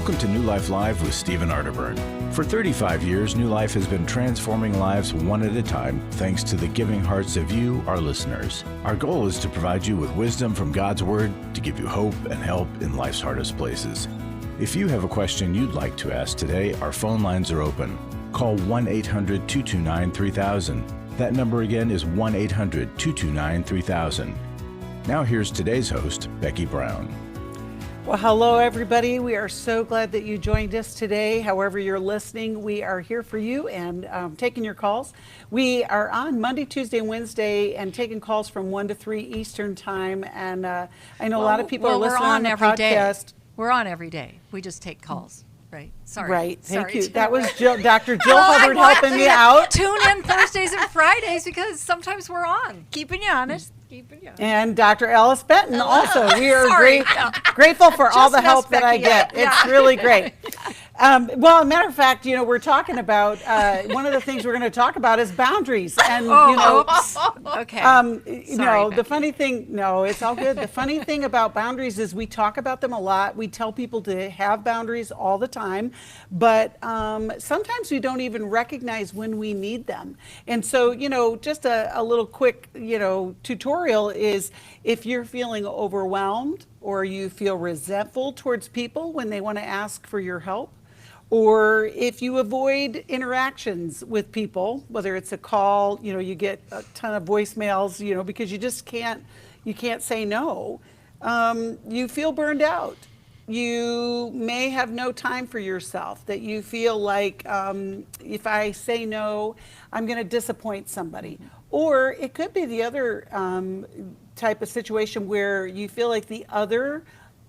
Welcome to New Life Live with Stephen Arterburn. For 35 years, New Life has been transforming lives one at a time thanks to the giving hearts of you, our listeners. Our goal is to provide you with wisdom from God's Word to give you hope and help in life's hardest places. If you have a question you'd like to ask today, our phone lines are open. Call 1-800-229-3000. That number again is 1-800-229-3000. Now here's today's host, Becky Brown. Well, hello, everybody. We are so glad that you joined us today. However you're listening, we are here for you and taking your calls. We are on Monday, Tuesday, and Wednesday and taking calls from 1 to 3 Eastern time. And I know a lot of people are listening on the podcast. We're on every day. We just take calls. Right. Sorry. Right. Thank you. That was Dr. Jill Hubbard helping me out. Tune in Thursdays and Fridays because sometimes we're on. Keeping you honest. And Dr. Alice Benton also. We are grateful for all the help that I get. It's really great. Well, as a matter of fact, we're talking about one of the things we're going to talk about is boundaries. And okay. The funny thing, it's all good. The funny thing about boundaries is we talk about them a lot. We tell people to have boundaries all the time, but sometimes we don't even recognize when we need them. And so, just a little quick, tutorial is if you're feeling overwhelmed or you feel resentful towards people when they want to ask for your help, or if you avoid interactions with people, whether it's a call, you get a ton of voicemails, because you just can't say no. You feel burned out. You may have no time for yourself, that you feel like if I say no, I'm going to disappoint somebody. Or it could be the other type of situation where you feel like the other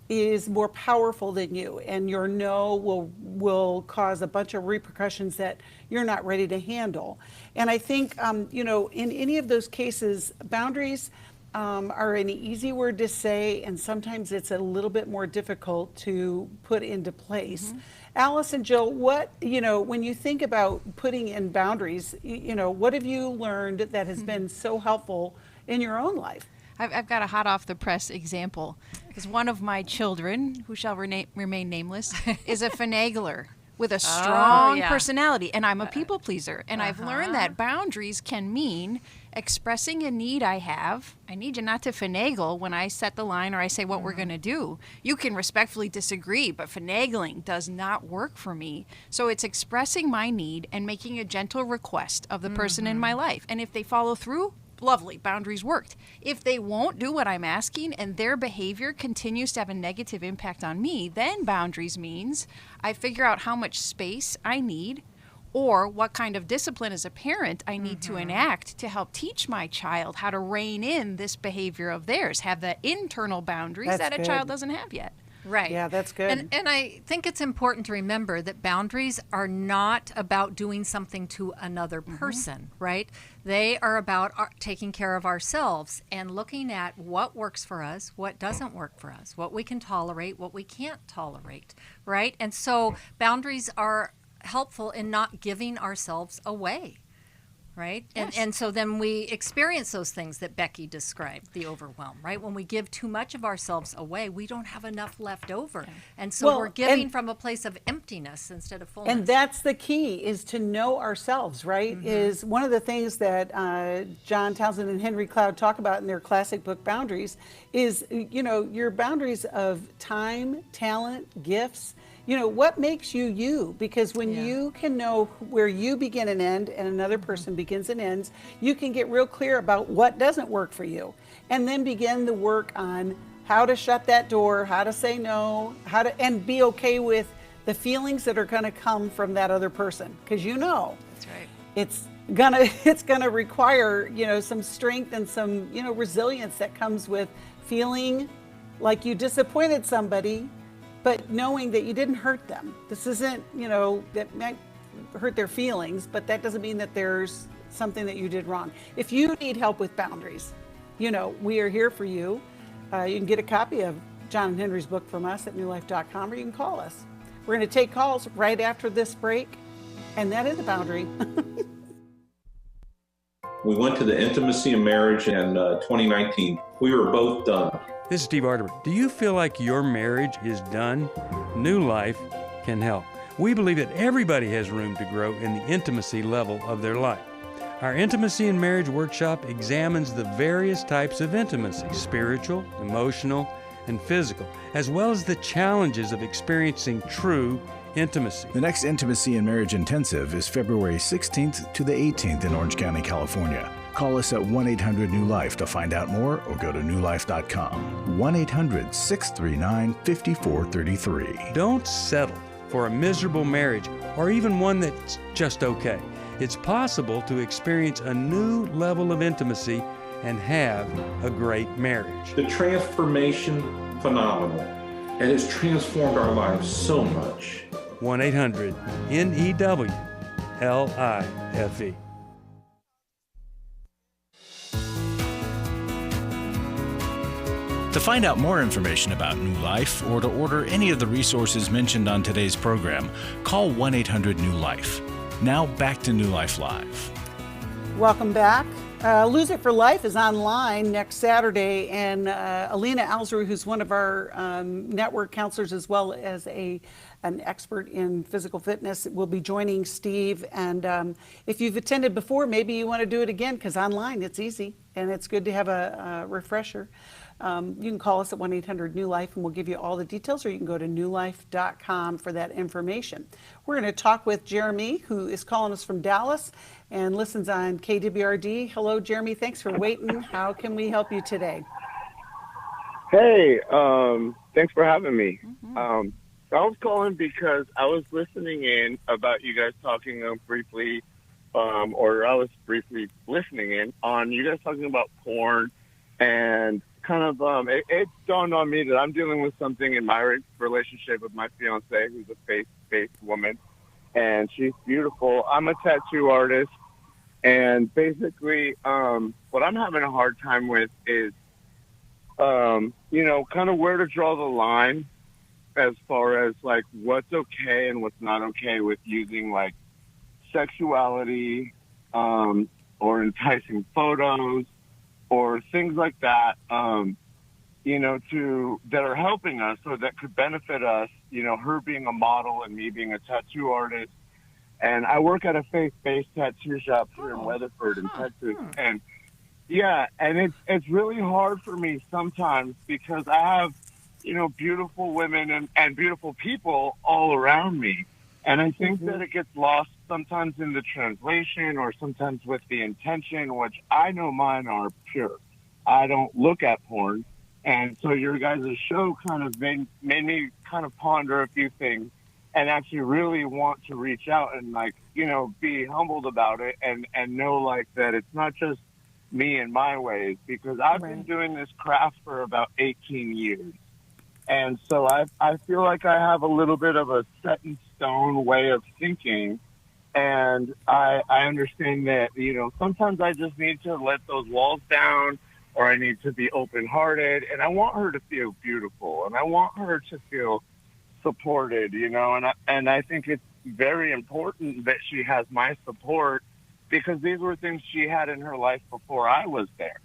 is more powerful than you, and your no will cause a bunch of repercussions that you're not ready to handle. And I think, in any of those cases, boundaries are an easy word to say, and sometimes it's a little bit more difficult to put into place. Mm-hmm. Alice and Jill, what, when you think about putting in boundaries, what have you learned that has been so helpful in your own life? I've got a hot off the press example, because one of my children, who shall remain nameless, is a finagler with a strong personality, and I'm a people pleaser. And I've learned that boundaries can mean expressing a need I have. I need you not to finagle when I set the line or I say what we're going to do. You can respectfully disagree, but finagling does not work for me. So it's expressing my need and making a gentle request of the person in my life. And if they follow through, lovely, boundaries worked. If they won't do what I'm asking and their behavior continues to have a negative impact on me, then boundaries means I figure out how much space I need or what kind of discipline as a parent I need to enact to help teach my child how to rein in this behavior of theirs, have the internal boundaries that a child doesn't have yet. Right. Yeah, that's good. And I think it's important to remember that boundaries are not about doing something to another person, right? They are about taking care of ourselves and looking at what works for us, what doesn't work for us, what we can tolerate, what we can't tolerate, right? And so boundaries are helpful in not giving ourselves away. Right? Yes. And so then we experience those things that Becky described, the overwhelm, right? When we give too much of ourselves away, we don't have enough left over. Okay. And so we're giving from a place of emptiness instead of fullness. And that's the key, is to know ourselves, right? Is one of the things that John Townsend and Henry Cloud talk about in their classic book, Boundaries, is, your boundaries of time, talent, gifts. What makes you you? Because when you can know where you begin and end and another person begins and ends, you can get real clear about what doesn't work for you. And then begin the work on how to shut that door, how to say no, and be okay with the feelings that are going to come from that other person. Because That's right. it's gonna require, some strength and some, resilience that comes with feeling like you disappointed somebody, but knowing that you didn't hurt them. This isn't, that might hurt their feelings, but that doesn't mean that there's something that you did wrong. If you need help with boundaries, we are here for you. You can get a copy of John and Henry's book from us at newlife.com, or you can call us. We're going to take calls right after this break, and that is a boundary. We went to the intimacy of marriage in 2019. We were both done. This is Steve Arterburn. Do you feel like your marriage is done? New Life can help. We believe that everybody has room to grow in the intimacy level of their life. Our Intimacy in Marriage workshop examines the various types of intimacy, spiritual, emotional, and physical, as well as the challenges of experiencing true intimacy. The next Intimacy in Marriage Intensive is February 16th to the 18th in Orange County, California. Call us at 1-800-NEW-LIFE to find out more or go to newlife.com. 1-800-639-5433. Don't settle for a miserable marriage or even one that's just okay. It's possible to experience a new level of intimacy and have a great marriage. The transformation, phenomenal, and it's transformed our lives so much. 1-800-NEW-LIFE. To find out more information about New Life or to order any of the resources mentioned on today's program, call 1-800-NEW-LIFE. Now back to New Life Live. Welcome back. Lose It for Life is online next Saturday, and Alina Alzru, who's one of our network counselors as well as an expert in physical fitness, will be joining Steve. And if you've attended before, maybe you want to do it again, because online it's easy and it's good to have a refresher. You can call us at 1-800-NEW-LIFE and we'll give you all the details, or you can go to newlife.com for that information. We're going to talk with Jeremy, who is calling us from Dallas and listens on KWRD. Hello, Jeremy. Thanks for waiting. How can we help you today? Hey, thanks for having me. I was calling because I was listening in about you guys talking briefly, or I was briefly listening in on you guys talking about porn, and kind of it dawned on me that I'm dealing with something in my relationship with my fiancée, who's a faith-based woman, and she's beautiful. I'm a tattoo artist, and basically what I'm having a hard time with is, kind of where to draw the line as far as, like, what's okay and what's not okay with using, like, sexuality or enticing photos or things like that, that are helping us or that could benefit us, her being a model and me being a tattoo artist. And I work at a faith-based tattoo shop here in Weatherford in Texas. And yeah, and it's really hard for me sometimes because I have, beautiful women and beautiful people all around me. And I think that it gets lost sometimes in the translation or sometimes with the intention, which I know mine are pure. I don't look at porn. And so your guys' show kind of made me kind of ponder a few things and actually really want to reach out and, like, be humbled about it and know, like, that it's not just me and my ways, because I've been doing this craft for about 18 years. And so I feel like I have a little bit of a set in stone way of thinking. And I understand that, sometimes I just need to let those walls down, or I need to be open-hearted. And I want her to feel beautiful, and I want her to feel supported, and I think it's very important that she has my support, because these were things she had in her life before I was there.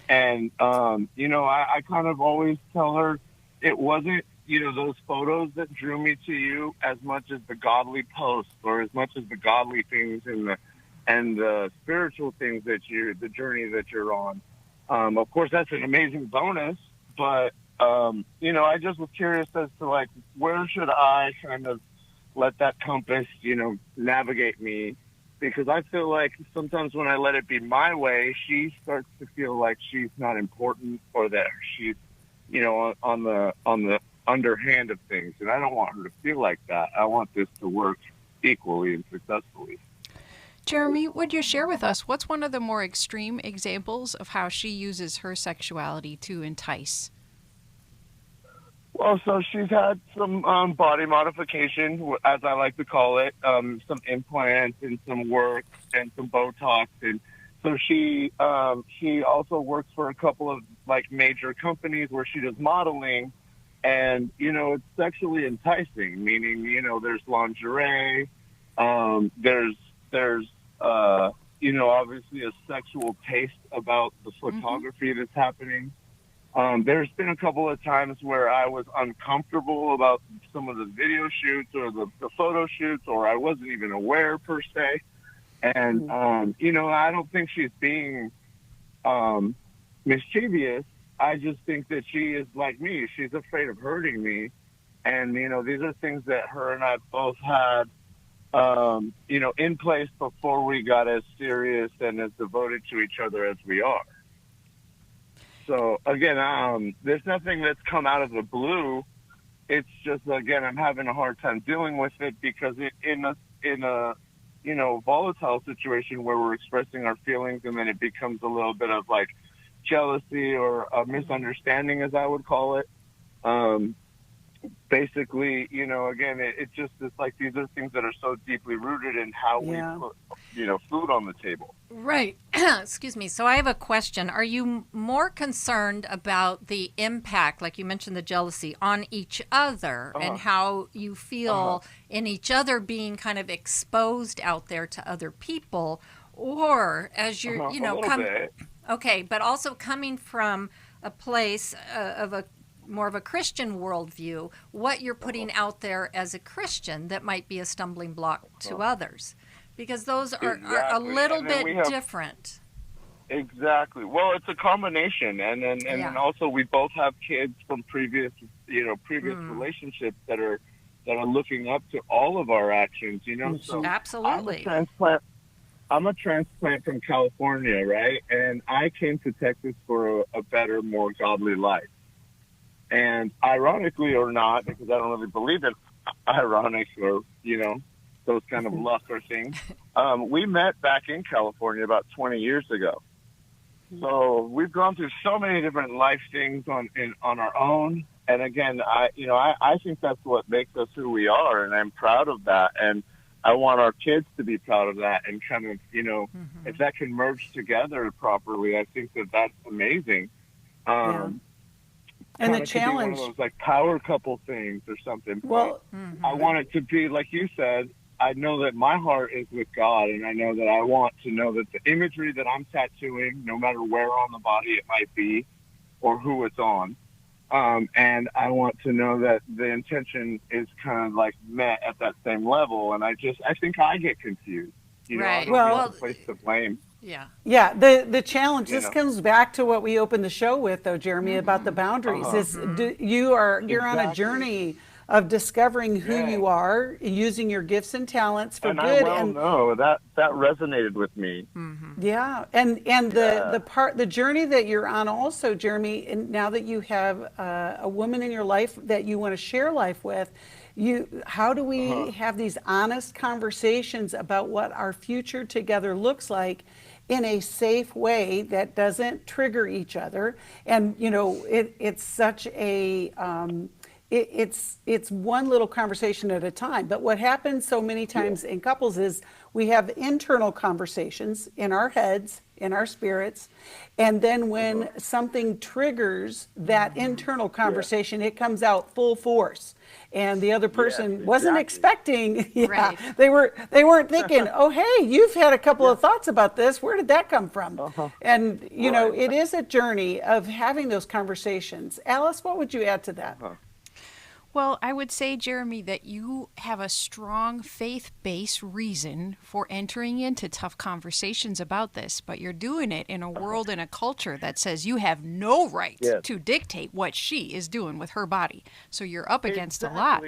And, I kind of always tell her it wasn't, those photos that drew me to you as much as the godly posts or as much as the godly things and the spiritual things the journey that you're on. Of course, that's an amazing bonus, but, I just was curious as to, like, where should I kind of let that compass, navigate me? Because I feel like sometimes when I let it be my way, she starts to feel like she's not important, or that she's, on the underhand of things. And I don't want her to feel like that. I want this to work equally and successfully. Jeremy, would you share with us what's one of the more extreme examples of how she uses her sexuality to entice? Well, so she's had some body modification, as I like to call it, some implants and some work and some Botox. And so she also works for a couple of, like, major companies where she does modeling. And, it's sexually enticing, meaning, there's lingerie, there's obviously a sexual taste about the photography that's happening. There's been a couple of times where I was uncomfortable about some of the video shoots or the photo shoots, or I wasn't even aware per se. And, I don't think she's being mischievous. I just think that she is like me. She's afraid of hurting me. And, these are things that her and I both had, in place before we got as serious and as devoted to each other as we are. So, again, there's nothing that's come out of the blue. It's just, again, I'm having a hard time dealing with it because in a volatile situation where we're expressing our feelings and then it becomes a little bit of like jealousy or a misunderstanding, as I would call it. Basically, again, it's like these are things that are so deeply rooted in how we put, food on the table. Right. Excuse me. So I have a question. Are you more concerned about the impact, like you mentioned the jealousy, on each other and how you feel in each other being kind of exposed out there to other people? Or as you're, okay, but also coming from a place of a more of a Christian worldview, what you're putting out there as a Christian that might be a stumbling block to others, because those are a little bit different. Exactly. Well, it's a combination, and then also we both have kids from previous relationships that are looking up to all of our actions. So absolutely. I'm a transplant from California, right? And I came to Texas for a better, more godly life. And ironically or not, because I don't really believe in ironic or, those kind of luck or things, we met back in California about 20 years ago. So we've gone through so many different life things on our own. And again, I think that's what makes us who we are. And I'm proud of that. And I want our kids to be proud of that and kind of, if that can merge together properly, I think that's amazing. And the challenge, one of those like power couple things or something. Well, I want it to be like you said. I know that my heart is with God, and I know that I want to know that the imagery that I'm tattooing, no matter where on the body it might be, or who it's on, and I want to know that the intention is kind of like met at that same level. And I think I get confused. Right. Well, place to blame. Yeah. The challenge. This comes back to what we opened the show with, though, Jeremy, about the boundaries. You're on a journey of discovering who you are, using your gifts and talents for good. I know that resonated with me. Yeah, and the journey that you're on, also, Jeremy. And now that you have a woman in your life that you want to share life with. How do we have these honest conversations about what our future together looks like in a safe way that doesn't trigger each other? And it's such a it's one little conversation at a time. But what happens so many times in couples is we have internal conversations in our heads, in our spirits, and then when something triggers that internal conversation, it comes out full force. And the other person wasn't expecting. Right. They weren't thinking, oh, hey, you've had a couple of thoughts about this. Where did that come from? And it is a journey of having those conversations. Alice, what would you add to that? Well, I would say, Jeremy, that you have a strong faith-based reason for entering into tough conversations about this, but you're doing it in a world and a culture that says you have no right to dictate what she is doing with her body. So you're up against a lot.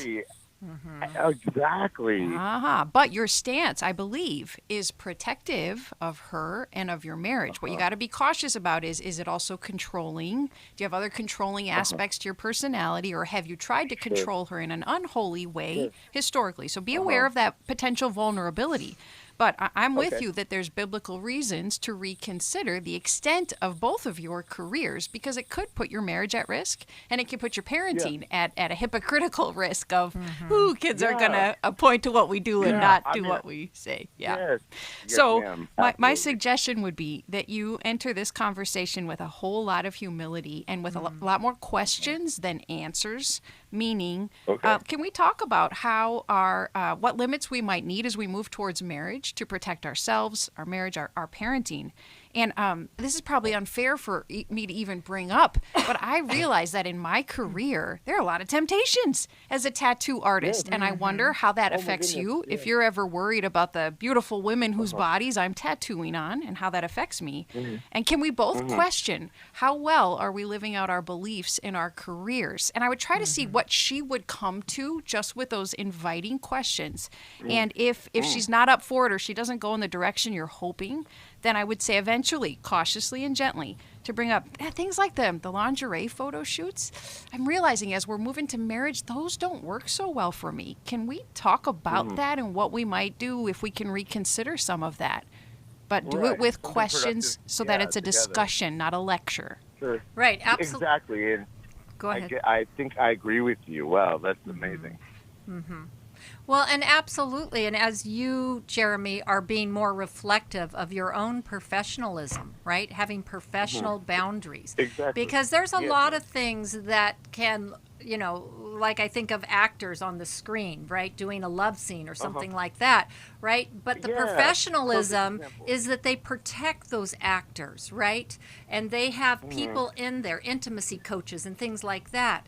Exactly. But your stance, I believe, is protective of her and of your marriage. What you got to be cautious about is it also controlling? Do you have other controlling aspects to your personality, or have you tried to control her in an unholy way historically? So be aware of that potential vulnerability. But I'm with you that there's biblical reasons to reconsider the extent of both of your careers, because it could put your marriage at risk, and it could put your parenting at a hypocritical risk of, kids are going to point to what we do and not do what we say. So my suggestion would be that you enter this conversation with a whole lot of humility and with a lot more questions than answers. Meaning, can we talk about how what limits we might need as we move towards marriage to protect ourselves, our marriage, our parenting? And this is probably unfair for me to even bring up, but I realize that in my career, there are a lot of temptations as a tattoo artist. And I wonder how that affects you. If you're ever worried about the beautiful women whose bodies I'm tattooing on and how that affects me. And can we both question how well are we living out our beliefs in our careers? And I would try to see what she would come to just with those inviting questions. And if she's not up for it or she doesn't go in the direction you're hoping, then I would say eventually, cautiously and gently, to bring up things like the lingerie photo shoots. I'm realizing as we're moving to marriage, those don't work so well for me. Can we talk about that and what we might do if we can reconsider some of that? But do it with questions so that it's a discussion, not a lecture. Sure. Right, absolutely. Exactly. And Go ahead. I think I agree with you. Wow, that's amazing. Well, and absolutely. And as you, Jeremy, are being more reflective of your own professionalism, right? Having professional boundaries. Exactly. Because there's a lot of things that can, like I think of actors on the screen, right? Doing a love scene or something like that, right? But the professionalism is that they protect those actors, right? And they have people in there, intimacy coaches and things like that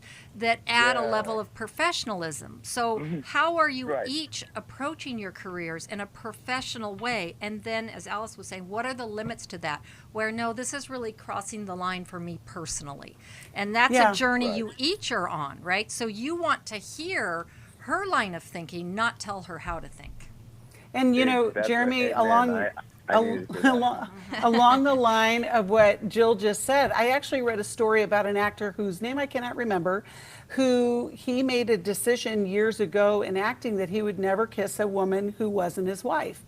add a level of professionalism. So how are you each approaching your careers in a professional way? And then, as Alice was saying, what are the limits to that? Where, no, this is really crossing the line for me personally. And that's a journey you each are on, right? So you want to hear her line of thinking, not tell her how to think. And, Jeremy, along the line of what Jill just said, I actually read a story about an actor whose name I cannot remember, who he made a decision years ago in acting that he would never kiss a woman who wasn't his wife.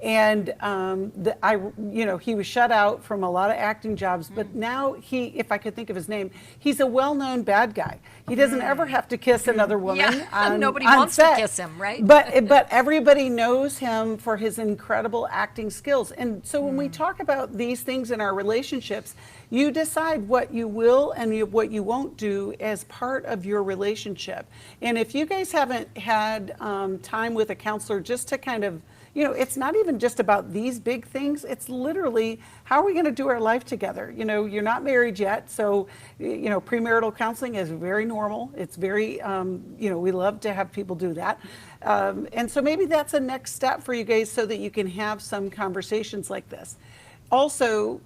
And he was shut out from a lot of acting jobs, but now if I could think of his name, he's a well-known bad guy. He doesn't ever have to kiss another woman. Nobody on wants set. to kiss him, right? But everybody knows him for his incredible acting skills. And so when we talk about these things in our relationships, you decide what you will and what you won't do as part of your relationship. And if you guys haven't had time with a counselor just to kind of, it's not even just about these big things. It's literally, how are we going to do our life together? You're not married yet. So, premarital counseling is very normal. It's very, we love to have people do that. And so maybe that's a next step for you guys so that you can have some conversations like this. Also,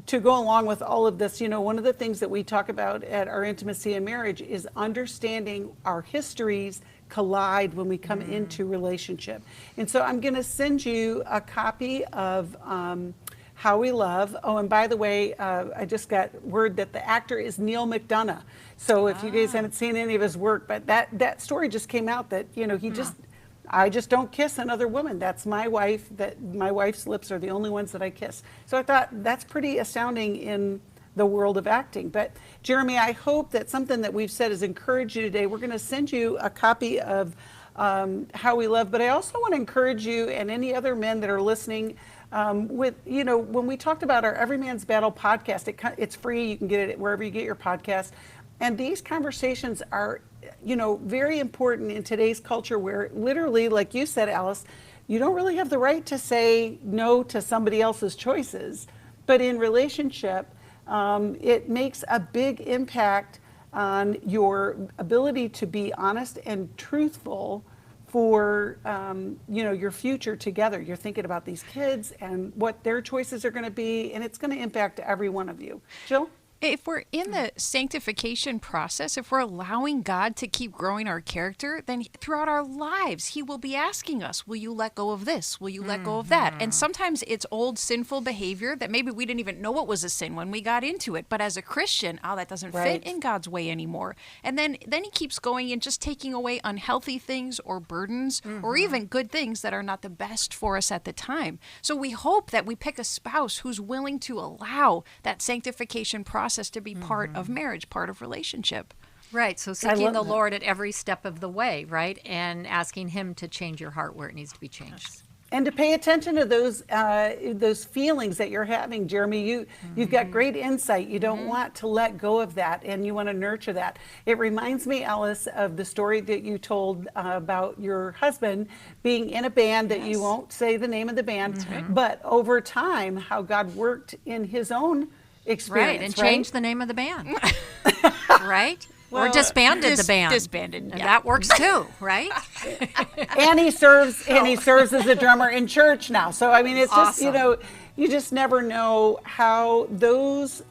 to go along with all of this, one of the things that we talk about at our Intimacy and Marriage is understanding our histories collide when we come into relationship. And so I'm going to send you a copy of How We Love. Oh, and by the way, I just got word that the actor is Neil McDonough. So if you guys haven't seen any of his work, but that story just came out that, I just don't kiss another woman. That's my wife. That my wife's lips are the only ones that I kiss. So I thought that's pretty astounding in the world of acting. But Jeremy, I hope that something that we've said has encouraged you today. We're going to send you a copy of How We Love, but I also want to encourage you and any other men that are listening when we talked about our Every Man's Battle podcast, it's free. You can get it wherever you get your podcast. And these conversations are, very important in today's culture where literally, like you said, Alice, you don't really have the right to say no to somebody else's choices. But in relationship, it makes a big impact on your ability to be honest and truthful for your future together. You're thinking about these kids and what their choices are going to be, and it's going to impact every one of you. Jill? If we're in the sanctification process, if we're allowing God to keep growing our character, then throughout our lives, He will be asking us, will you let go of this? Will you let go of that? And sometimes it's old sinful behavior that maybe we didn't even know it was a sin when we got into it. But as a Christian, that doesn't fit in God's way anymore. And then He keeps going and just taking away unhealthy things or burdens or even good things that are not the best for us at the time. So we hope that we pick a spouse who's willing to allow that sanctification process to be part of marriage, part of relationship. Right. So seeking the Lord at every step of the way, right? And asking Him to change your heart where it needs to be changed. And to pay attention to those feelings that you're having, Jeremy. You've got great insight. You don't want to let go of that, and you want to nurture that. It reminds me, Alice, of the story that you told about your husband being in a band that you won't say the name of the band, but over time, how God worked in his own experience. Right, and changed the name of the band. Right? Well, or disbanded the band. Disbanded. And that works too, right? And he serves as a drummer in church now. So I mean, it's awesome. just, you just never know how those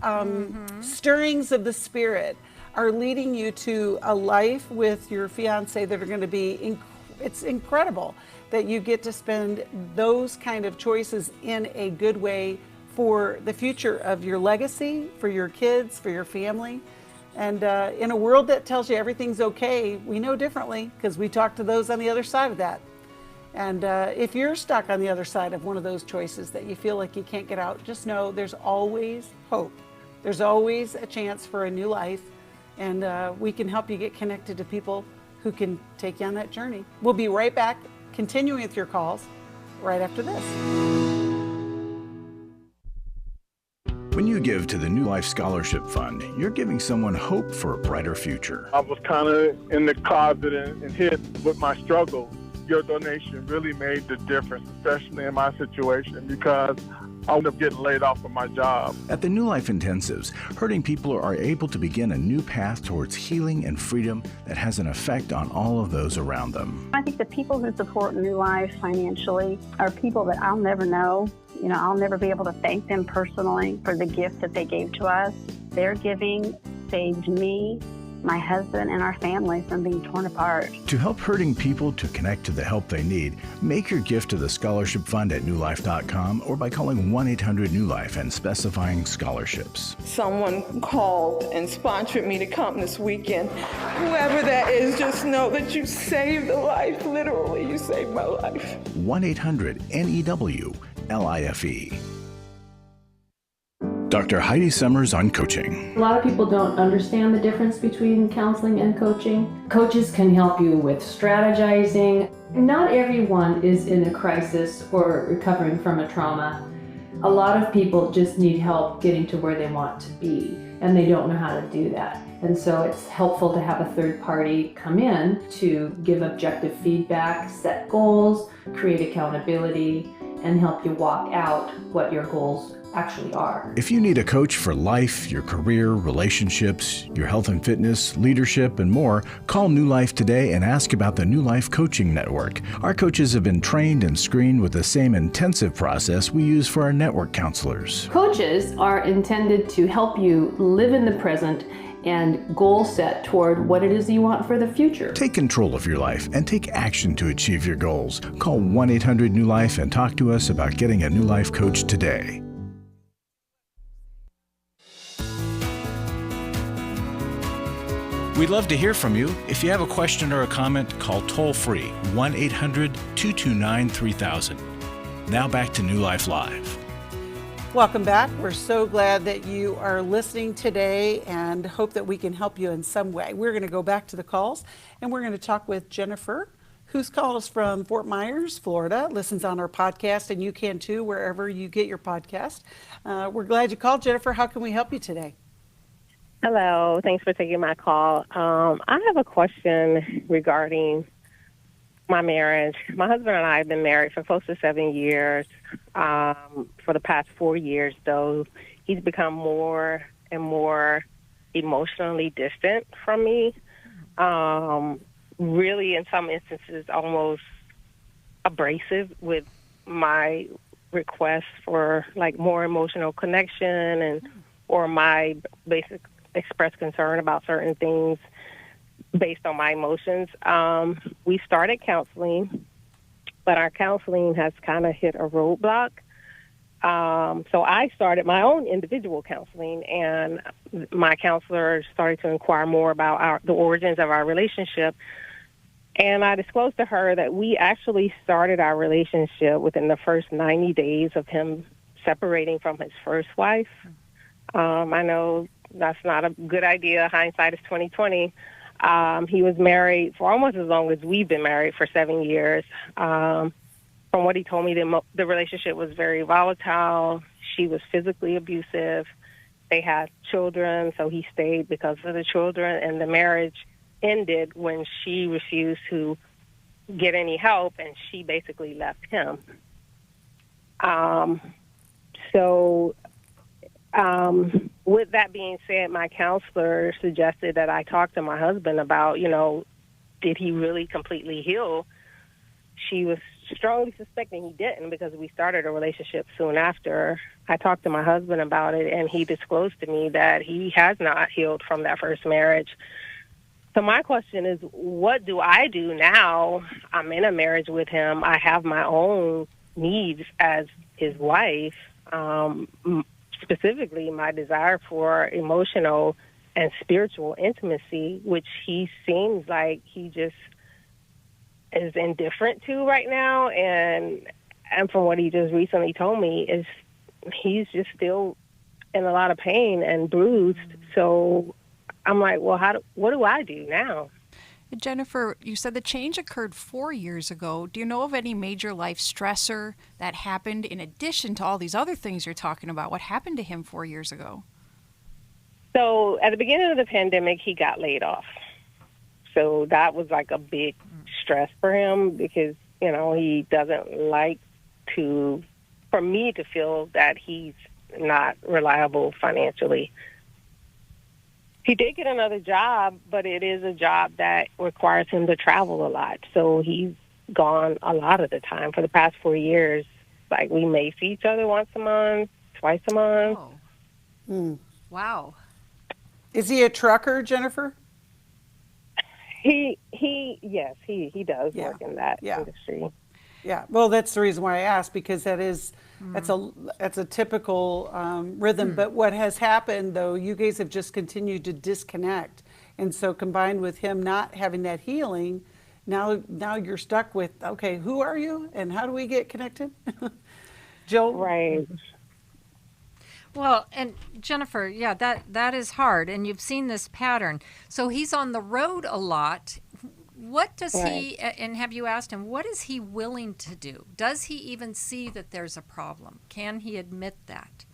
stirrings of the Spirit are leading you to a life with your fiancé that are going to be it's incredible that you get to spend those kind of choices in a good way for the future of your legacy, for your kids, for your family. And in a world that tells you everything's okay, we know differently because we talk to those on the other side of that. And if you're stuck on the other side of one of those choices that you feel like you can't get out, just know there's always hope. There's always a chance for a new life. And we can help you get connected to people who can take you on that journey. We'll be right back, continuing with your calls right after this. When you give to the New Life Scholarship Fund, you're giving someone hope for a brighter future. I was kind of in the closet and hid with my struggle. Your donation really made the difference, especially in my situation, because I would up getting laid off from my job. At the New Life Intensives, hurting people are able to begin a new path towards healing and freedom that has an effect on all of those around them. I think the people who support New Life financially are people that I'll never know. I'll never be able to thank them personally for the gift that they gave to us. Their giving saved me, my husband, and our family from being torn apart. To help hurting people to connect to the help they need, make your gift to the Scholarship Fund at newlife.com or by calling 1-800-NEW-LIFE and specifying scholarships. Someone called and sponsored me to come this weekend. Whoever that is, just know that you saved a life. Literally, you saved my life. 1-800-NEW-LIFE. Dr. Heidi Summers on coaching. A lot of people don't understand the difference between counseling and coaching. Coaches can help you with strategizing. Not everyone is in a crisis or recovering from a trauma. A lot of people just need help getting to where they want to be, and they don't know how to do that. And so it's helpful to have a third party come in to give objective feedback, set goals, create accountability, and help you walk out what your goals actually are. If you need a coach for life, your career, relationships, your health and fitness, leadership, and more, call New Life today and ask about the New Life Coaching Network. Our coaches have been trained and screened with the same intensive process we use for our network counselors. Coaches are intended to help you live in the present and goal set toward what it is you want for the future. Take control of your life and take action to achieve your goals. Call 1-800-NEW-LIFE and talk to us about getting a New Life coach today. We'd love to hear from you. If you have a question or a comment, call toll-free 1-800-229-3000. Now back to New Life Live. Welcome back. We're so glad that you are listening today and hope that we can help you in some way. We're going to go back to the calls and we're going to talk with Jennifer, who's called us from Fort Myers, Florida, listens on our podcast, and you can too, wherever you get your podcast. We're glad you called, Jennifer. How can we help you today? Hello. Thanks for taking my call. I have a question regarding my marriage. My husband and I have been married for close to 7 years. For the past 4 years, though, he's become more and more emotionally distant from me. Really, in some instances, almost abrasive with my requests for like more emotional connection and or my basic express concern about certain things based on my emotions. We started counseling, but our counseling has kind of hit a roadblock. So I started my own individual counseling, and my counselor started to inquire more about the origins of our relationship. And I disclosed to her that we actually started our relationship within the first 90 days of him separating from his first wife. I know that's not a good idea. Hindsight is 20/20. He was married for almost as long as we've been married, for 7 years. For from what he told me, the relationship was very volatile. She was physically abusive. They had children, so he stayed because of the children, and the marriage ended when she refused to get any help, and she basically left him. With that being said, my counselor suggested that I talk to my husband about, did he really completely heal? She was strongly suspecting he didn't because we started a relationship soon after. I talked to my husband about it, and he disclosed to me that he has not healed from that first marriage. So my question is, what do I do now? I'm in a marriage with him. I have my own needs as his wife, specifically my desire for emotional and spiritual intimacy, which he seems like he just is indifferent to right now. And from what he just recently told me, is he's just still in a lot of pain and bruised. So I'm like, well, what do I do now? Jennifer, you said the change occurred 4 years ago. Do you know of any major life stressor that happened in addition to all these other things you're talking about? What happened to him 4 years ago? So at the beginning of the pandemic, he got laid off. So that was like a big stress for him because, he doesn't like for me to feel that he's not reliable financially. He did get another job, but it is a job that requires him to travel a lot. So he's gone a lot of the time for the past 4 years. Like, we may see each other once a month, twice a month. Oh. Wow. Is he a trucker, Jennifer? He does work in that industry. Yeah, well, that's the reason why I asked, because that's a typical rhythm. But what has happened, though, you guys have just continued to disconnect, and so combined with him not having that healing, now you're stuck with, okay, who are you, and how do we get connected? Jill, right? Well, and Jennifer, that is hard, and you've seen this pattern. So he's on the road a lot. What does he, and have you asked him, what is he willing to do? Does he even see that there's a problem? Can he admit that?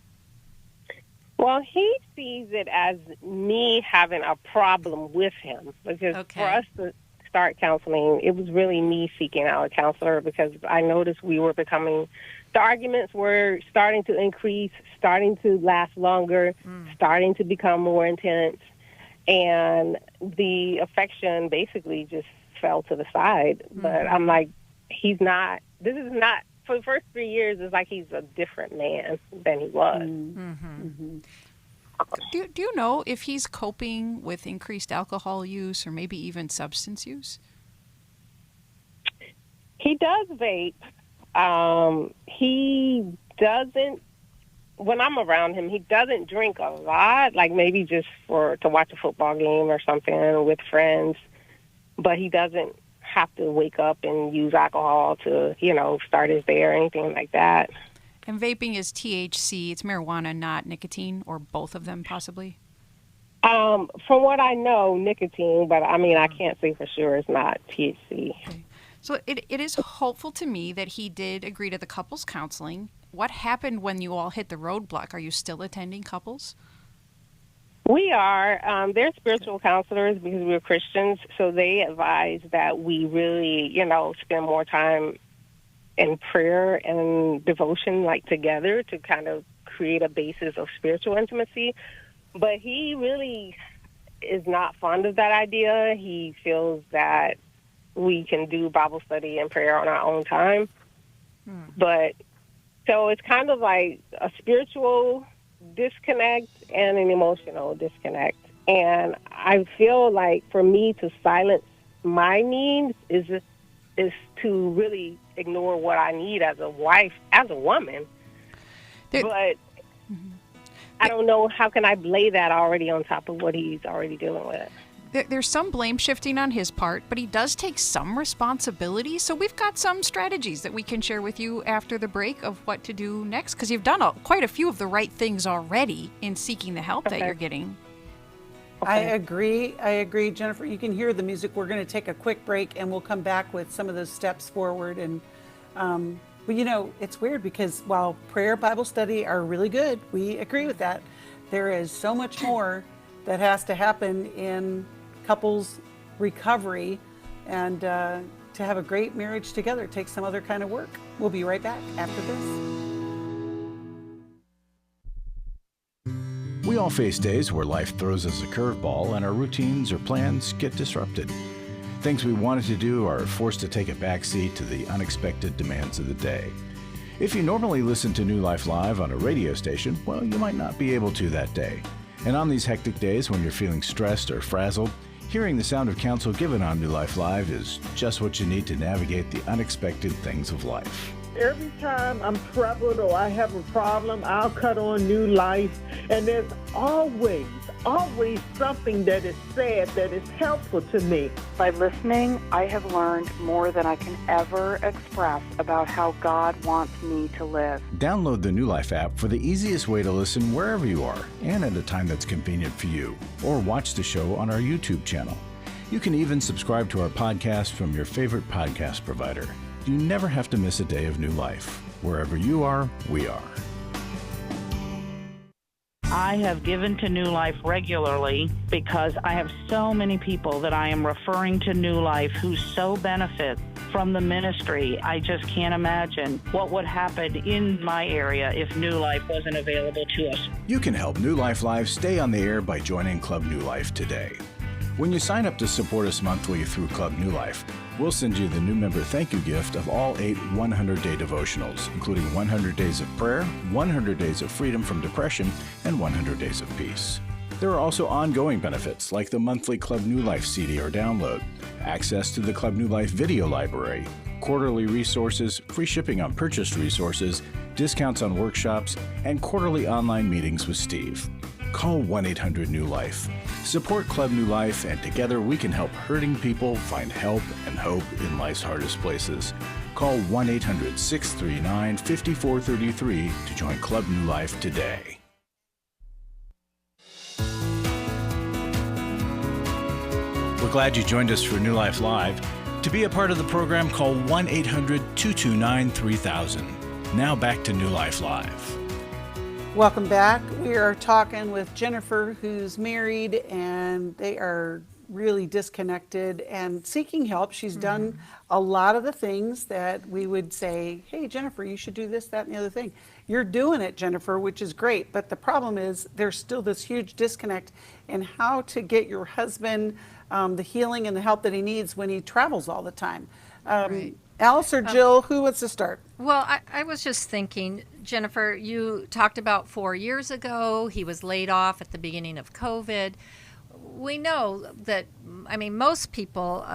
Well, he sees it as me having a problem with him, because for us to start counseling, it was really me seeking out a counselor, because I noticed the arguments were starting to increase, starting to last longer, starting to become more intense. And the affection basically just fell to the side. But I'm like, this is not, for the first 3 years, it's like he's a different man than he was. Do you know if he's coping with increased alcohol use or maybe even substance use? He does vape. He doesn't, when I'm around him, he doesn't drink a lot, like maybe just to watch a football game or something with friends. But he doesn't have to wake up and use alcohol to, start his day or anything like that. And vaping is THC. It's marijuana, not nicotine, or both of them possibly? From what I know, nicotine, but I can't say for sure it's not THC. Okay. So it is hopeful to me that he did agree to the couples counseling. What happened when you all hit the roadblock? Are you still attending couples? We are. They're spiritual counselors because we're Christians, so they advise that we really, spend more time in prayer and devotion, like together, to kind of create a basis of spiritual intimacy. But he really is not fond of that idea. He feels that we can do Bible study and prayer on our own time. But so it's kind of like a spiritual disconnect and an emotional disconnect. And I feel like for me to silence my needs is to really ignore what I need as a wife, as a woman. But I don't know, how can I lay that already on top of what he's already dealing with? There's some blame shifting on his part, but he does take some responsibility. So we've got some strategies that we can share with you after the break of what to do next, because you've done quite a few of the right things already in seeking the help that you're getting. I agree, Jennifer. You can hear the music. We're going to take a quick break, and we'll come back with some of those steps forward and But it's weird because while prayer, Bible study are really good, we agree with that, there is so much more that has to happen in couples recovery, and to have a great marriage together takes some other kind of work. We'll be right back after this. We all face days where life throws us a curveball and our routines or plans get disrupted. Things we wanted to do are forced to take a backseat to the unexpected demands of the day. If you normally listen to New Life Live on a radio station, well, you might not be able to that day. And on these hectic days when you're feeling stressed or frazzled, hearing the sound of counsel given on New Life Live is just what you need to navigate the unexpected things of life. Every time I'm troubled or I have a problem, I'll cut on New Life, and there's always something that is said that is helpful to me. By listening, I have learned more than I can ever express about how God wants me to live. Download the New Life app for the easiest way to listen wherever you are and at a time that's convenient for you, or watch the show on our YouTube channel. You can even subscribe to our podcast from your favorite podcast provider. You never have to miss a day of New Life. Wherever you are, we are. I have given to New Life regularly because I have so many people that I am referring to New Life who so benefit from the ministry. I just can't imagine what would happen in my area if New Life wasn't available to us. You can help New Life Live stay on the air by joining Club New Life today. When you sign up to support us monthly through Club New Life, we'll send you the new member thank you gift of all 8 100-day devotionals, including 100 Days of Prayer, 100 Days of Freedom from Depression, and 100 Days of Peace. There are also ongoing benefits like the monthly Club New Life CD or download, access to the Club New Life video library, quarterly resources, free shipping on purchased resources, discounts on workshops, and quarterly online meetings with Steve. Call 1-800-NEW-LIFE. Support Club New Life, and together we can help hurting people find help and hope in life's hardest places. Call 1-800-639-5433 to join Club New Life today. We're glad you joined us for New Life Live. To be a part of the program, call 1-800-229-3000. Now back to New Life Live. Welcome back. We are talking with Jennifer, who's married, and they are really disconnected and seeking help. She's done a lot of the things that we would say, hey, Jennifer, you should do this, that, and the other thing. You're doing it, Jennifer, which is great. But the problem is there's still this huge disconnect in how to get your husband the healing and the help that he needs when he travels all the time. Right. Alice or Jill, who wants to start? Well, I was just thinking, Jennifer, you talked about 4 years ago, he was laid off at the beginning of COVID. We know that, I mean, most people,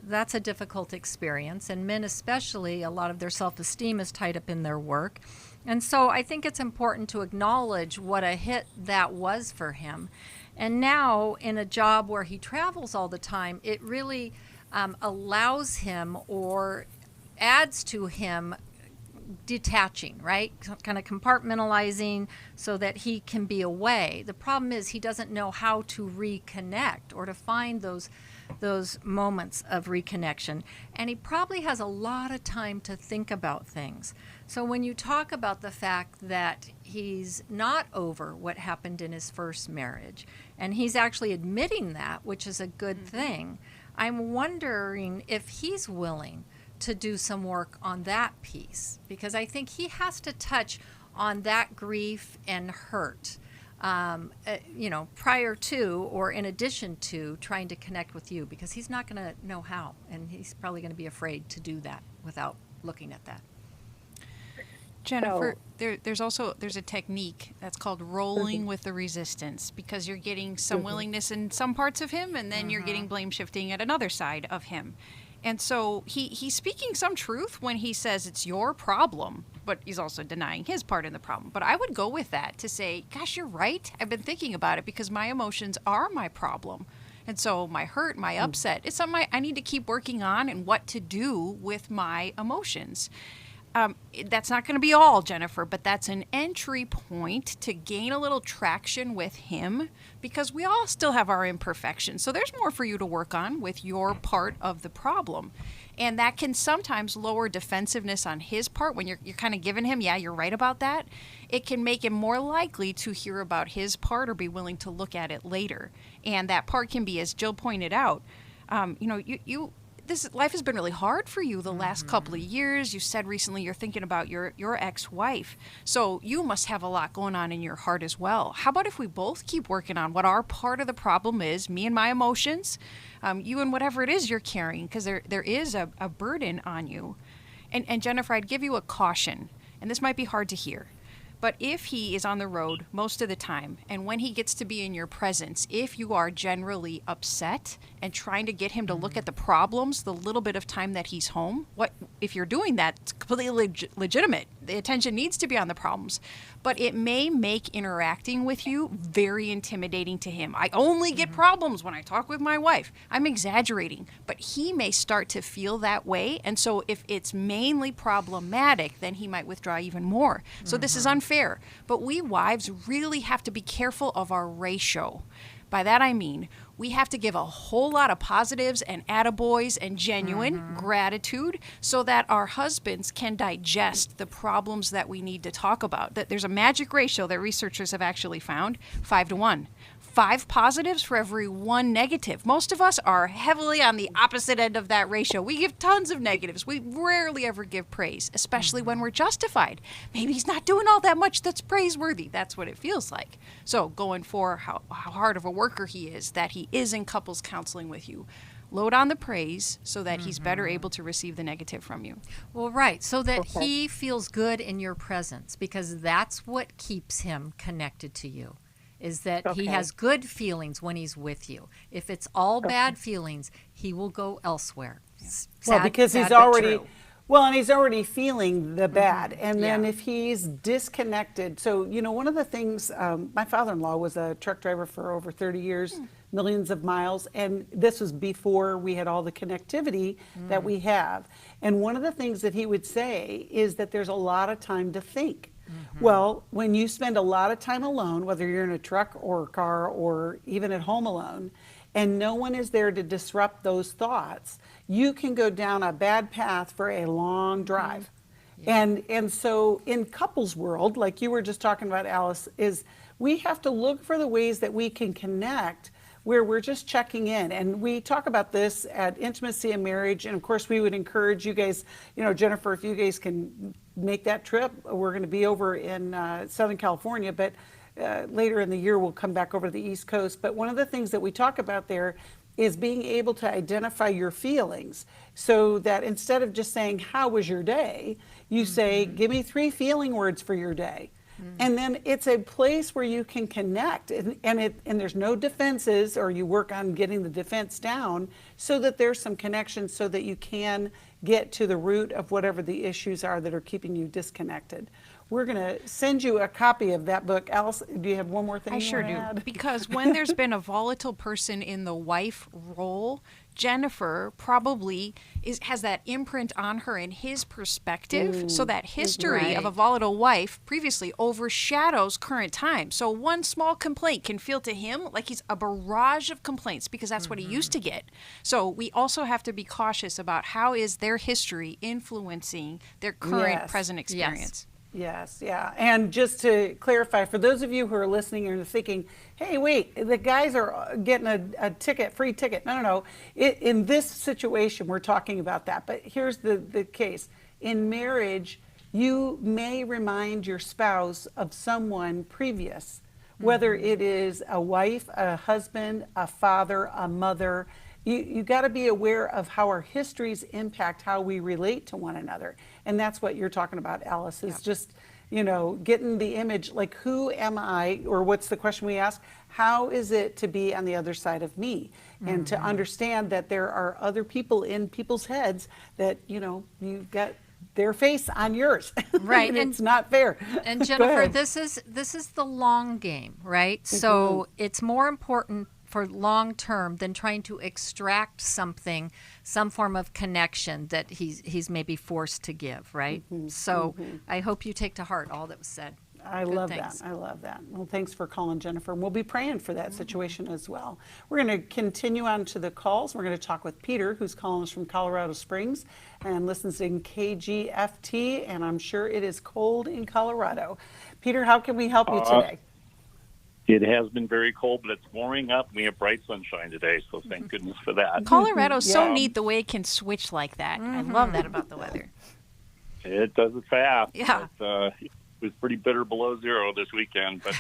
that's a difficult experience, and men especially, a lot of their self-esteem is tied up in their work. And so I think it's important to acknowledge what a hit that was for him. And now, in a job where he travels all the time, it really allows him or adds to him detaching, right? Kind of compartmentalizing so that he can be away. The problem is he doesn't know how to reconnect or to find those moments of reconnection. And he probably has a lot of time to think about things. So when you talk about the fact that he's not over what happened in his first marriage, and he's actually admitting that, which is a good thing, I'm wondering if he's willing to do some work on that piece, because I think he has to touch on that grief and hurt, prior to or in addition to trying to connect with you, because he's not going to know how, and he's probably going to be afraid to do that without looking at that. Jennifer, there's a technique that's called rolling with the resistance, because you're getting some willingness in some parts of him, and then you're getting blame shifting at another side of him. And so he's speaking some truth when he says it's your problem, but he's also denying his part in the problem. But I would go with that to say, gosh, you're right. I've been thinking about it because my emotions are my problem. And so my hurt, my upset, it's something I need to keep working on and what to do with my emotions. That's not going to be all, Jennifer, but that's an entry point to gain a little traction with him, because we all still have our imperfections. So there's more for you to work on with your part of the problem. And that can sometimes lower defensiveness on his part when you're kind of giving him, yeah, you're right about that. It can make him more likely to hear about his part or be willing to look at it later. And that part can be, as Jill pointed out, this life has been really hard for you the last couple of years. You said recently you're thinking about your ex-wife. So you must have a lot going on in your heart as well. How about if we both keep working on what our part of the problem is, me and my emotions, you and whatever it is you're carrying, because there is a burden on you. And Jennifer, I'd give you a caution, and this might be hard to hear. But if he is on the road most of the time, and when he gets to be in your presence, if you are generally upset and trying to get him to look at the problems the little bit of time that he's home, if you're doing that, it's completely legitimate. The attention needs to be on the problems. But it may make interacting with you very intimidating to him. I only get problems when I talk with my wife. I'm exaggerating, but he may start to feel that way. And so if it's mainly problematic, then he might withdraw even more. So this is unfair. But we wives really have to be careful of our ratio. By that I mean, we have to give a whole lot of positives and attaboys and genuine gratitude so that our husbands can digest the problems that we need to talk about. That there's a magic ratio that researchers have actually found, 5-to-1. 5 positives for every 1 negative. Most of us are heavily on the opposite end of that ratio. We give tons of negatives. We rarely ever give praise, especially when we're justified. Maybe he's not doing all that much that's praiseworthy. That's what it feels like. So going for how hard of a worker he is, that he is in couples counseling with you. Load on the praise so that he's better able to receive the negative from you. Well, right, so that he feels good in your presence, because that's what keeps him connected to you. Is that he has good feelings when he's with you. If it's all bad feelings, he will go elsewhere. Well, because he's already, and he's already feeling the bad. And then if he's disconnected, so, one of the things, my father-in-law was a truck driver for over 30 years, millions of miles, and this was before we had all the connectivity that we have. And one of the things that he would say is that there's a lot of time to think. Well, when you spend a lot of time alone, whether you're in a truck or a car or even at home alone, and no one is there to disrupt those thoughts, you can go down a bad path for a long drive. And so in couples world, like you were just talking about, Alice, is we have to look for the ways that we can connect where we're just checking in. And we talk about this at Intimacy and Marriage. And of course, we would encourage you guys, Jennifer, if you guys can make that trip, we're going to be over in Southern California, but later in the year, we'll come back over to the East Coast. But one of the things that we talk about there is being able to identify your feelings so that instead of just saying, how was your day? You say, give me 3 feeling words for your day. And then it's a place where you can connect, and there's no defenses, or you work on getting the defense down so that there's some connection so that you can get to the root of whatever the issues are that are keeping you disconnected. We're going to send you a copy of that book. Alice, do you have one more thing? I sure do. Because when there's been a volatile person in the wife role, Jennifer probably has that imprint on her in his perspective, so that history of a volatile wife previously overshadows current time. So one small complaint can feel to him like he's a barrage of complaints because that's what he used to get. So we also have to be cautious about how is their history influencing their current present experience. Yes, yeah. And just to clarify, for those of you who are listening and thinking, hey, wait, the guys are getting a ticket, free ticket. No. In this situation, we're talking about that. But here's the case. In marriage, you may remind your spouse of someone previous, whether it is a wife, a husband, a father, a mother. You got to be aware of how our histories impact how we relate to one another. And that's what you're talking about, Alice, is just, getting the image, like, who am I, or what's the question we ask? How is it to be on the other side of me? And to understand that there are other people in people's heads that, you've got their face on yours. Right. And it's not fair. And Jennifer, this is the long game, right? So it's more important for long term than trying to extract some form of connection that he's maybe forced to give, right? So I hope you take to heart all that was said. I love that. I love that. Well, thanks for calling, Jennifer. We'll be praying for that situation as well. We're going to continue on to the calls. We're going to talk with Peter, who's calling us from Colorado Springs and listens in KGFT, and I'm sure it is cold in Colorado. Peter, how can we help you today? It has been very cold, but it's warming up. We have bright sunshine today, so thank goodness for that. Colorado's so neat the way it can switch like that. I love that about the weather. It does it fast. Yeah. It was pretty bitter below zero this weekend. But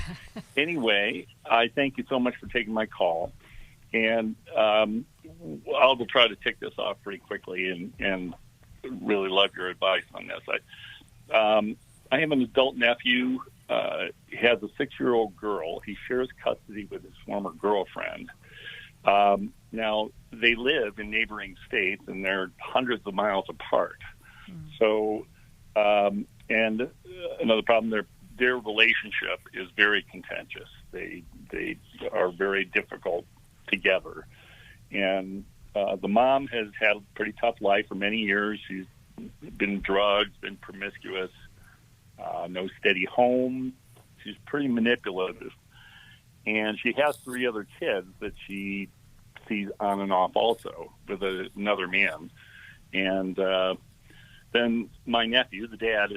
anyway, I thank you so much for taking my call. And I'll try to tick this off pretty quickly and really love your advice on this. I have an adult nephew. He has a 6-year-old girl. He shares custody with his former girlfriend. Now, they live in neighboring states, and they're hundreds of miles apart. So, and another problem, their relationship is very contentious. They are very difficult together. And the mom has had a pretty tough life for many years. She's been drugged, been promiscuous, no steady home. She's pretty manipulative. And she has 3 other kids that she sees on and off also with another man. And then my nephew, the dad,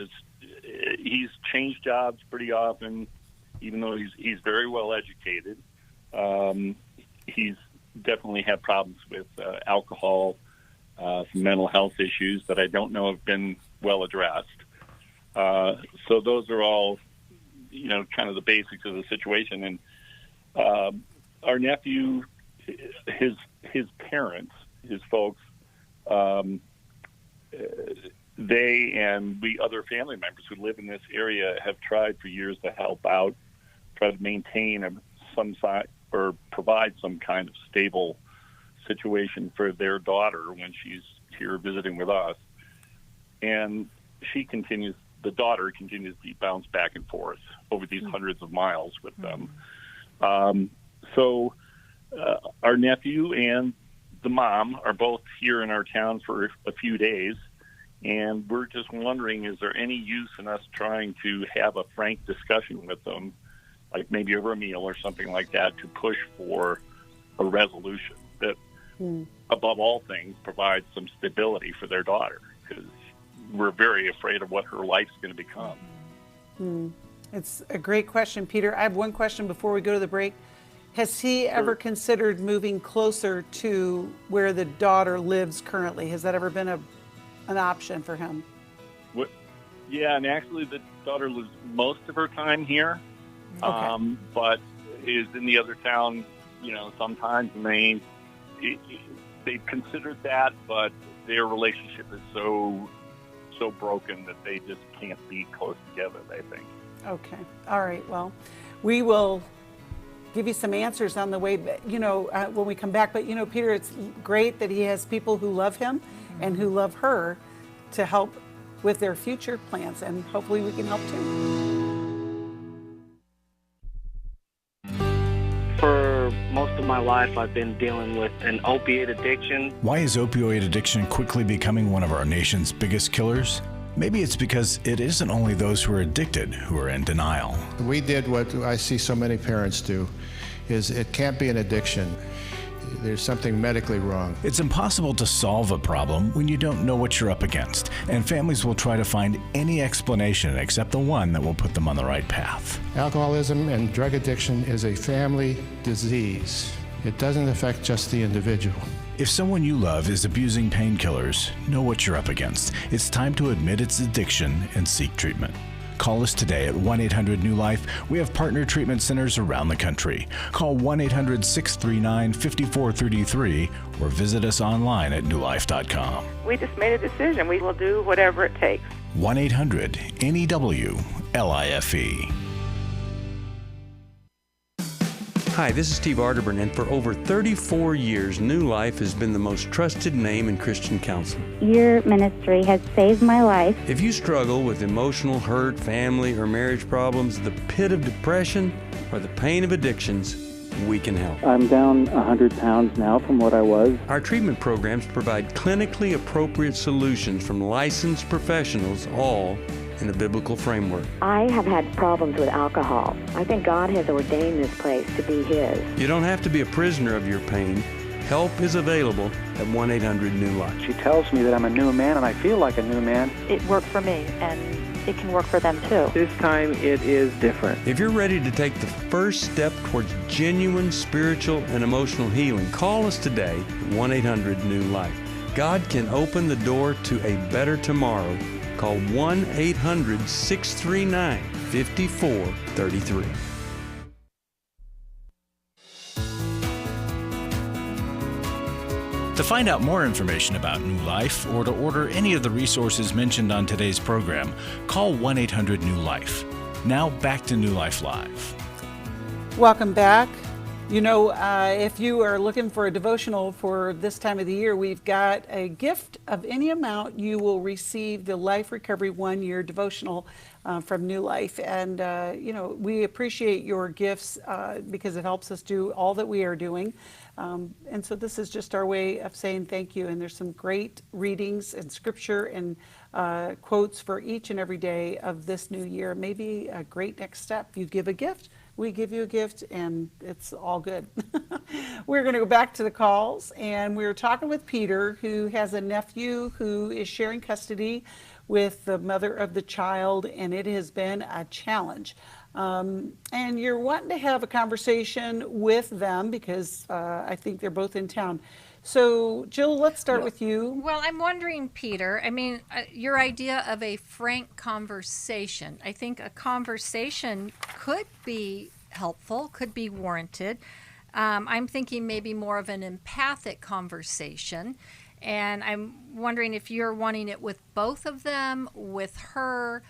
he's changed jobs pretty often, even though he's very well educated. He's definitely had problems with alcohol, some mental health issues that I don't know have been well addressed. So those are all, kind of the basics of the situation. And our nephew, his parents, his folks, they and we other family members who live in this area have tried for years to help out, try to maintain some side or provide some kind of stable situation for their daughter when she's here visiting with us. And the daughter continues to be bounced back and forth over these hundreds of miles with them. So our nephew and the mom are both here in our town for a few days, and we're just wondering, is there any use in us trying to have a frank discussion with them, like maybe over a meal or something like that, to push for a resolution that, above all things, provides some stability for their daughter, because we're very afraid of what her life's going to become. It's a great question, Peter. I have one question before we go to the break. Has he ever considered moving closer to where the daughter lives currently? Has that ever been an option for him? Yeah, and actually the daughter lives most of her time here, but is in the other town, sometimes, and they've considered that, but their relationship is so broken that they just can't be close together, they think. Okay. All right. Well, we will give you some answers on the way, when we come back. But, Peter, it's great that he has people who love him and who love her to help with their future plans, and hopefully we can help too. For most of my life, I've been dealing with an opiate addiction. Why is opioid addiction quickly becoming one of our nation's biggest killers? Maybe it's because it isn't only those who are addicted who are in denial. We did what I see so many parents do, is it can't be an addiction. There's something medically wrong. It's impossible to solve a problem when you don't know what you're up against, and families will try to find any explanation except the one that will put them on the right path. Alcoholism and drug addiction is a family disease. It doesn't affect just the individual. If someone you love is abusing painkillers, know what you're up against. It's time to admit its addiction and seek treatment. Call us today at 1-800-NEW-LIFE. We have partner treatment centers around the country. Call 1-800-639-5433 or visit us online at newlife.com. We just made a decision. We will do whatever it takes. 1-800-NEW-LIFE. Hi, this is Steve Arterburn, and for over 34 years, New Life has been the most trusted name in Christian counseling. Your ministry has saved my life. If you struggle with emotional hurt, family, or marriage problems, the pit of depression, or the pain of addictions, we can help. I'm down 100 pounds now from what I was. Our treatment programs provide clinically appropriate solutions from licensed professionals, all in a biblical framework. I have had problems with alcohol. I think God has ordained this place to be His. You don't have to be a prisoner of your pain. Help is available at 1-800-NEW-LIFE. She tells me that I'm a new man, and I feel like a new man. It worked for me, and it can work for them too. This time it is different. If you're ready to take the first step towards genuine spiritual and emotional healing, call us today at 1-800-NEW-LIFE. God can open the door to a better tomorrow. Call 1-800-639-5433. To find out more information about New Life or to order any of the resources mentioned on today's program, call 1-800-NEW-LIFE. Now back to New Life Live. Welcome back. You know, if you are looking for a devotional for this time of the year, we've got a gift of any amount. You will receive the Life Recovery 1-year devotional from New Life. And, you know, we appreciate your gifts because it helps us do all that we are doing. And so this is just our way of saying thank you. And there's some great readings and scripture and quotes for each and every day of this new year. Maybe a great next step. You give a gift, we give you a gift, and it's all good. We're going to go back to the calls, and we're talking with Peter, who has a nephew who is sharing custody with the mother of the child, and it has been a challenge. And you're wanting to have a conversation with them because I think they're both in town. So, Jill, let's start with you. Well, I'm wondering, Peter, I mean, your idea of a frank conversation. I think a conversation could be helpful, could be warranted. I'm thinking maybe more of an empathic conversation. And I'm wondering if you're wanting it with both of them, with her,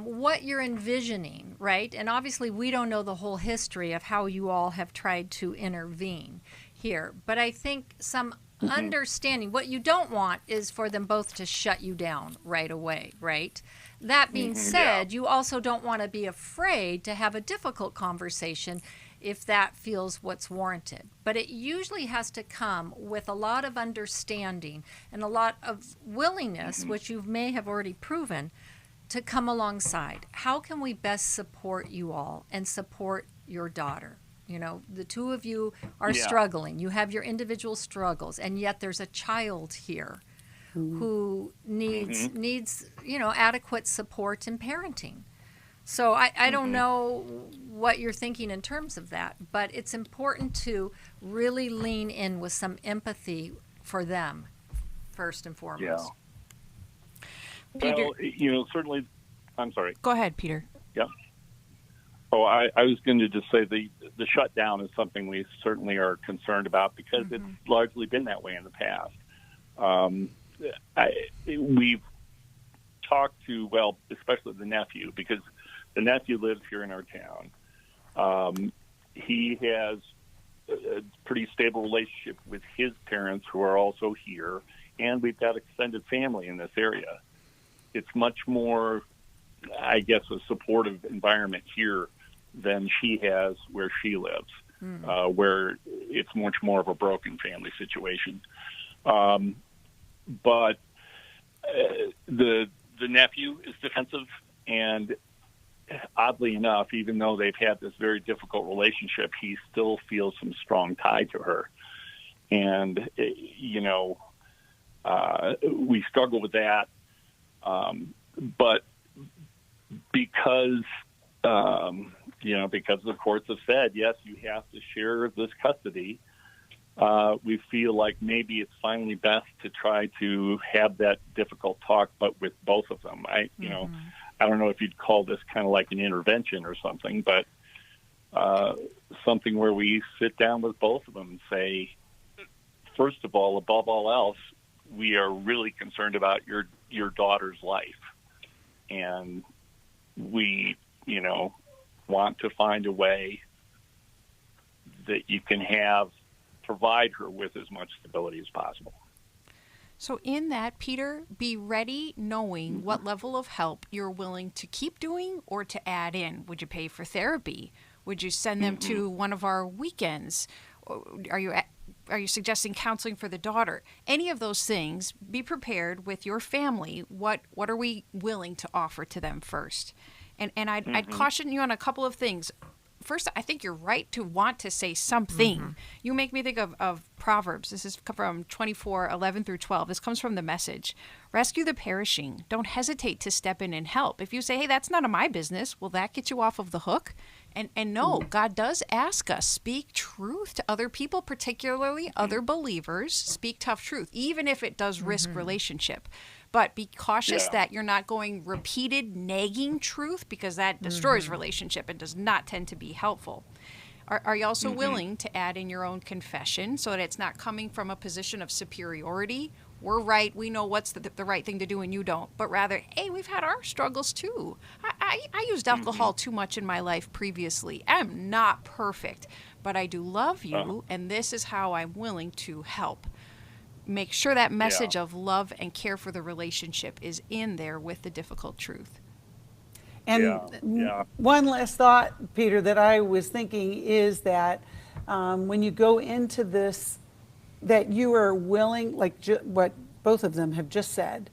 what you're envisioning, right? And obviously we don't know the whole history of how you all have tried to intervene here. But I think some understanding, what you don't want is for them both to shut you down right away, right? That being said, you also don't want to be afraid to have a difficult conversation if that feels what's warranted. But it usually has to come with a lot of understanding and a lot of willingness, which you may have already proven, to come alongside. How can we best support you all and support your daughter? You know, the two of you are struggling. You have your individual struggles, and yet there's a child here who needs, you know, adequate support and parenting. So I don't know what you're thinking in terms of that, but it's important to really lean in with some empathy for them, first and foremost. Peter, well, you know, certainly, I'm sorry. Go ahead, Peter. Yeah. Oh, I was going to just say the shutdown is something we certainly are concerned about because it's largely been that way in the past. We've talked to, well, especially the nephew, because the nephew lives here in our town. He has a pretty stable relationship with his parents, who are also here, and we've got extended family in this area. It's much more, I guess, a supportive environment here than she has where she lives, where it's much more of a broken family situation. But the nephew is defensive, and oddly enough, even though they've had this very difficult relationship, he still feels some strong tie to her. And, you know, we struggle with that. But because, you know, because the courts have said, yes, you have to share this custody, we feel like maybe it's finally best to try to have that difficult talk, but with both of them. You know, I don't know if you'd call this kind of like an intervention or something, but something where we sit down with both of them and say, first of all, above all else, we are really concerned about your daughter's life. And we, you know, want to find a way that you can provide her with as much stability as possible. So in that, Peter, be ready knowing what level of help you're willing to keep doing or to add in. Would you pay for therapy? Would you send them to one of our weekends? Are you Are you suggesting counseling for the daughter? Any of those things, be prepared with your family. What are we willing to offer to them first? And I'd caution you on a couple of things. First, I think you're right to want to say something. You make me think of Proverbs. This is from 24:11 through 12. This comes from the Message. Rescue the perishing. Don't hesitate to step in and help. If you say, hey, that's none of my business, will that get you off of the hook? And no, God does ask us, speak truth to other people, particularly other believers. Speak tough truth, even if it does risk relationship. But be cautious that you're not going repeated nagging truth, because that destroys relationship and does not tend to be helpful. Are you also willing to add in your own confession so that it's not coming from a position of superiority? We're right, we know what's the right thing to do and you don't. But rather, hey, we've had our struggles too. I used alcohol too much in my life previously. I'm not perfect, but I do love you, and this is how I'm willing to help. Make sure that message of love and care for the relationship is in there with the difficult truth. And one last thought, Peter, that I was thinking is that when you go into this, that you are willing, like what both of them have just said,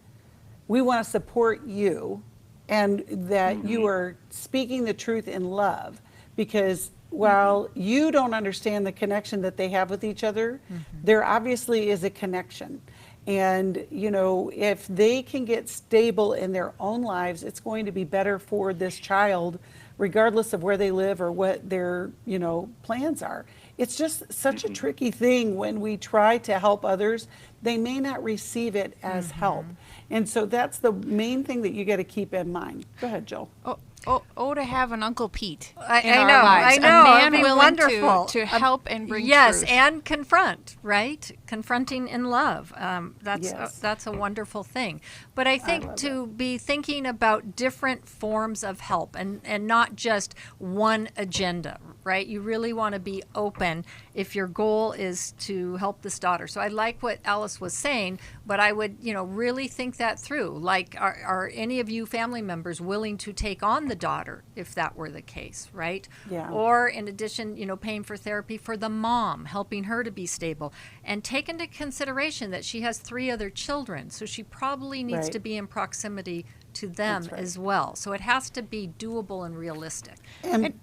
we want to support you, and that you are speaking the truth in love, because while you don't understand the connection that they have with each other, there obviously is a connection. And, you know, if they can get stable in their own lives, it's going to be better for this child, regardless of where they live or what their, you know, plans are. It's just such a tricky thing when we try to help others. They may not receive it as help. And so that's the main thing that you got to keep in mind. Go ahead, Jill. Oh, to have an Uncle Pete. I know. A man willing wonderful to help and bring yes, truth. and confront, right? Confronting in love. That's a wonderful thing. But I think to be thinking about different forms of help and not just one agenda, right? You really want to be open if your goal is to help this daughter. So I like what Alice was saying, but I would, really think that through. Like, are any of you family members willing to take on the daughter if that were the case, right? Yeah. Or in addition, paying for therapy for the mom, helping her to be stable, and take into consideration that she has 3 other children, so she probably needs to be in proximity to them as well. So it has to be doable and realistic. And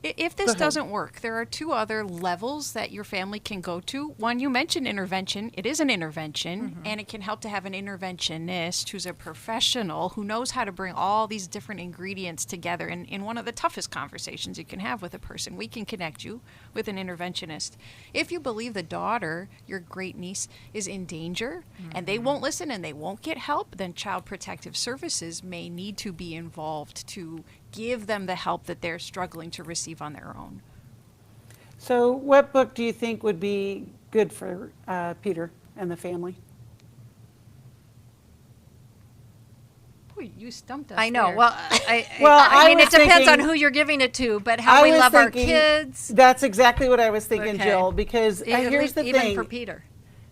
if this doesn't work, there are 2 other levels that your family can go to. One, you mentioned intervention. It is an intervention, and it can help to have an interventionist who's a professional who knows how to bring all these different ingredients together. And in one of the toughest conversations you can have with a person, we can connect you with an interventionist. If you believe the daughter, your great niece, is in danger, and they won't listen and they won't get help, then Child Protective Services may need to be involved to give them the help that they're struggling to receive on their own. So what book do you think would be good for Peter and the family? Boy, you stumped us. I know. There. Well, I mean, it depends on who you're giving it to, but how we love our kids. That's exactly what I was thinking, Jill, because here's the thing. Even for Peter.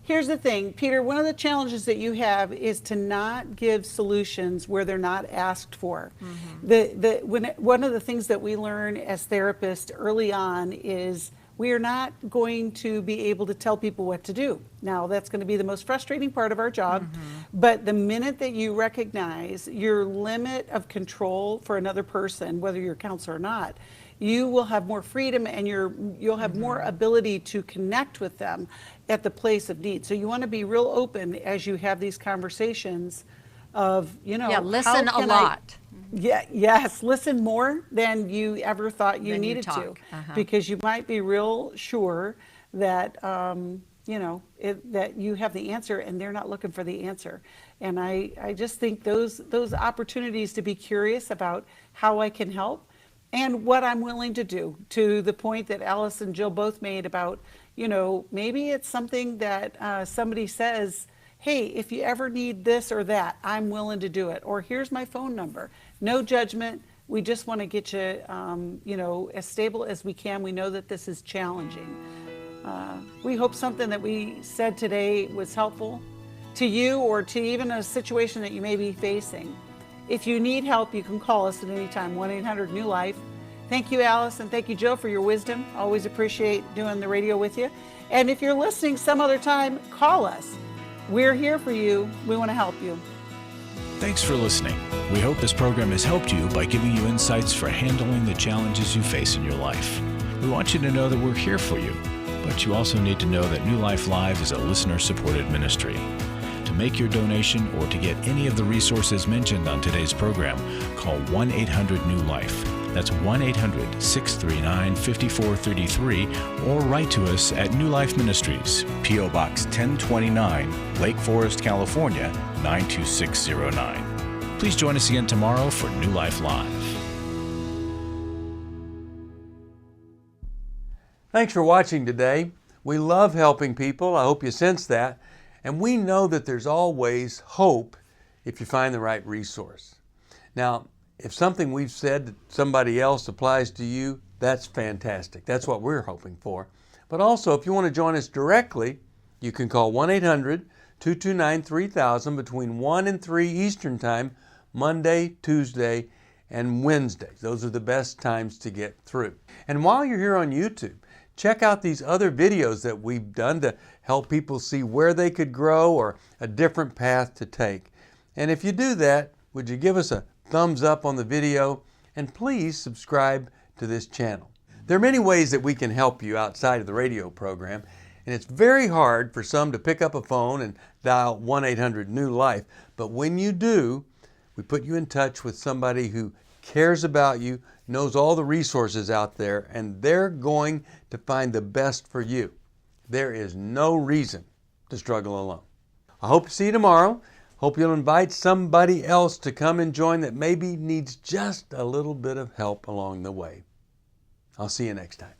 Here's the thing, Peter, one of the challenges that you have is to not give solutions where they're not asked for. One of the things that we learn as therapists early on is we are not going to be able to tell people what to do. Now, that's going to be the most frustrating part of our job, but the minute that you recognize your limit of control for another person, whether you're a counselor or not, you will have more freedom and you'll have more ability to connect with them at the place of need. So you want to be real open as you have these conversations of, listen a lot. Yes, listen more than you ever thought you needed to, because you might be real sure that, that you have the answer and they're not looking for the answer. And I just think those opportunities to be curious about how I can help and what I'm willing to do, to the point that Alice and Jill both made about, maybe it's something that somebody says, hey, if you ever need this or that, I'm willing to do it. Or here's my phone number. No judgment. We just want to get you, as stable as we can. We know that this is challenging. We hope something that we said today was helpful to you or to even a situation that you may be facing. If you need help, you can call us at any time, 1-800-NEW-LIFE. Thank you, Alice, and thank you, Joe, for your wisdom. Always appreciate doing the radio with you. And if you're listening some other time, call us. We're here for you. We want to help you. Thanks for listening. We hope this program has helped you by giving you insights for handling the challenges you face in your life. We want you to know that we're here for you, but you also need to know that New Life Live is a listener-supported ministry. To make your donation or to get any of the resources mentioned on today's program, call 1-800-NEW-LIFE. That's 1-800-639-5433, or write to us at New Life Ministries, P.O. Box 1029, Lake Forest, California, 92609. Please join us again tomorrow for New Life Live. Thanks for watching today. We love helping people. I hope you sense that. And we know that there's always hope if you find the right resource. Now, if something we've said to somebody else applies to you, that's fantastic. That's what we're hoping for. But also, if you want to join us directly, you can call 1-800-229-3000 between 1 and 3 Eastern Time, Monday, Tuesday, and Wednesdays. Those are the best times to get through. And while you're here on YouTube, check out these other videos that we've done to help people see where they could grow or a different path to take. And if you do that, would you give us a thumbs up on the video, and please subscribe to this channel. There are many ways that we can help you outside of the radio program, and it's very hard for some to pick up a phone and dial 1-800-NEW-LIFE, but when you do, we put you in touch with somebody who cares about you, knows all the resources out there, and they're going to find the best for you. There is no reason to struggle alone. I hope to see you tomorrow. Hope you'll invite somebody else to come and join that maybe needs just a little bit of help along the way. I'll see you next time.